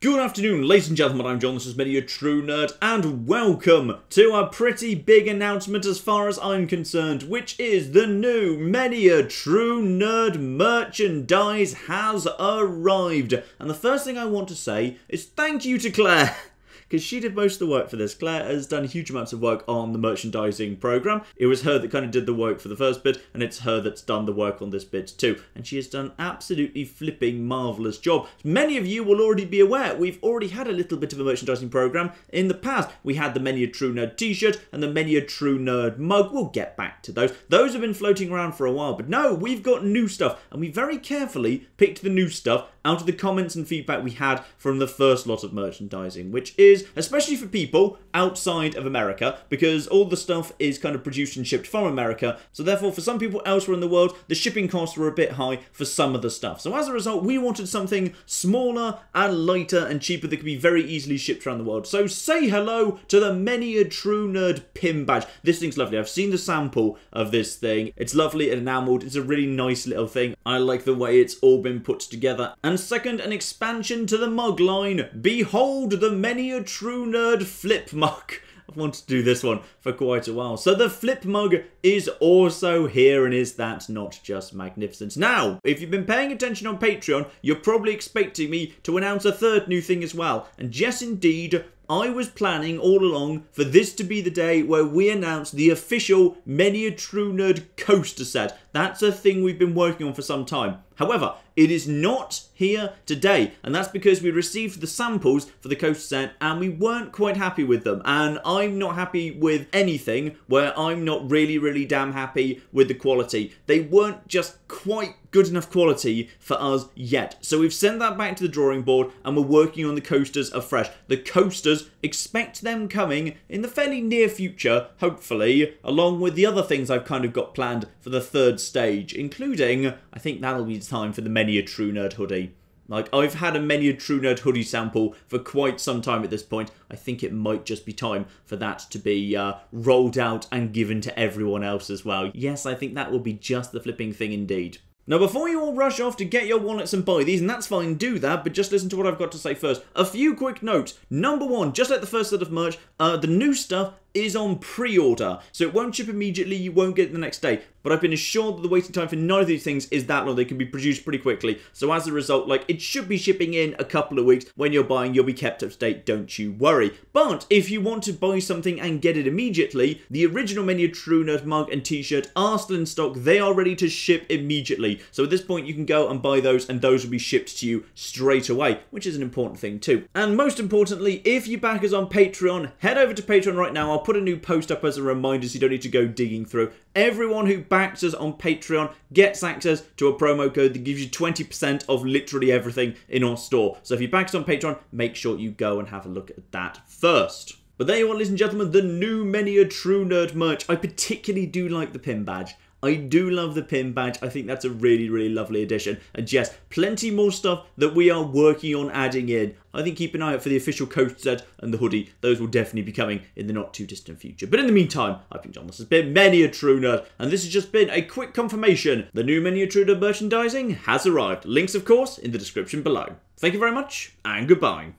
Good afternoon, ladies and gentlemen, I'm John, this is Many a True Nerd, and welcome to a pretty big announcement as far as I'm concerned, which is the new Many a True Nerd merchandise has arrived. And the first thing I want to say is thank you to Claire, because she did most of the work for this. Claire has done huge amounts of work on the merchandising program. It was her that kind of did the work for the first bit, and it's her that's done the work on this bit too. And she has done absolutely flipping marvellous job. Many of you will already be aware, we've already had a little bit of a merchandising program in the past. We had the Many a True Nerd t-shirt and the Many a True Nerd mug. We'll get back to those. Those have been floating around for a while, but no, we've got new stuff, and we very carefully picked the new stuff out of the comments and feedback we had from the first lot of merchandising, which is, especially for people outside of America, because all the stuff is kind of produced and shipped from America, so therefore for some people elsewhere in the world, the shipping costs were a bit high for some of the stuff. So as a result, we wanted something smaller and lighter and cheaper that could be very easily shipped around the world. So say hello to the Many a True Nerd pin badge. This thing's lovely. I've seen the sample of this thing. It's lovely and enameled. It's a really nice little thing. I like the way it's all been put together. And second, an expansion to the mug line. Behold the Many a True Nerd flip mug. I've wanted to do this one for quite a while. So the flip mug is also here, and is that not just magnificent? Now, if you've been paying attention on Patreon, you're probably expecting me to announce a third new thing as well. And yes, indeed, I was planning all along for this to be the day where we announce the official Many a True Nerd coaster set. That's a thing we've been working on for some time. However, it is not here today, and that's because we received the samples for the coaster set and we weren't quite happy with them. And I'm not happy with anything where I'm not really damn happy with the quality. They weren't just quite good enough quality for us yet. So we've sent that back to the drawing board and we're working on the coasters afresh. The coasters, expect them coming in the fairly near future, hopefully, along with the other things I've kind of got planned for the third stage, including, I think that'll be time for the Many a True Nerd hoodie. Like, I've had a Many a True Nerd hoodie sample for quite some time at this point. I think it might just be time for that to be rolled out and given to everyone else as well. Yes, I think that will be just the flipping thing indeed. Now, before you all rush off to get your wallets and buy these, and that's fine, do that, but just listen to what I've got to say first. A few quick notes. Number one, just like the first set of merch, the new stuff is on pre-order, so it won't ship immediately, you won't get it the next day, but I've been assured that the waiting time for none of these things is that long. They can be produced pretty quickly, so as a result, like, it should be shipping in a couple of weeks. When you're buying, you'll be kept up to date, don't you worry. But if you want to buy something and get it immediately, the original Many a True Nerd mug and t-shirt are still in stock. They are ready to ship immediately, so at this point you can go and buy those, and those will be shipped to you straight away, which is an important thing too. And most importantly, if you back us on Patreon, head over to Patreon right now. I'll put a new post up as a reminder so you don't need to go digging through. Everyone who backs us on Patreon gets access to a promo code that gives you 20% of literally everything in our store. So if you back us on Patreon, make sure you go and have a look at that first. But there you are, ladies and gentlemen, the new Many a True Nerd merch. I particularly do like the pin badge. I do love the pin badge. I think that's a really lovely addition. And yes, plenty more stuff that we are working on adding in. I think keep an eye out for the official coaster set and the hoodie. Those will definitely be coming in the not too distant future. But in the meantime, I've been John. This has been Many a True Nerd, and this has just been a quick confirmation. The new Many a True Nerd merchandising has arrived. Links, of course, in the description below. Thank you very much, and goodbye.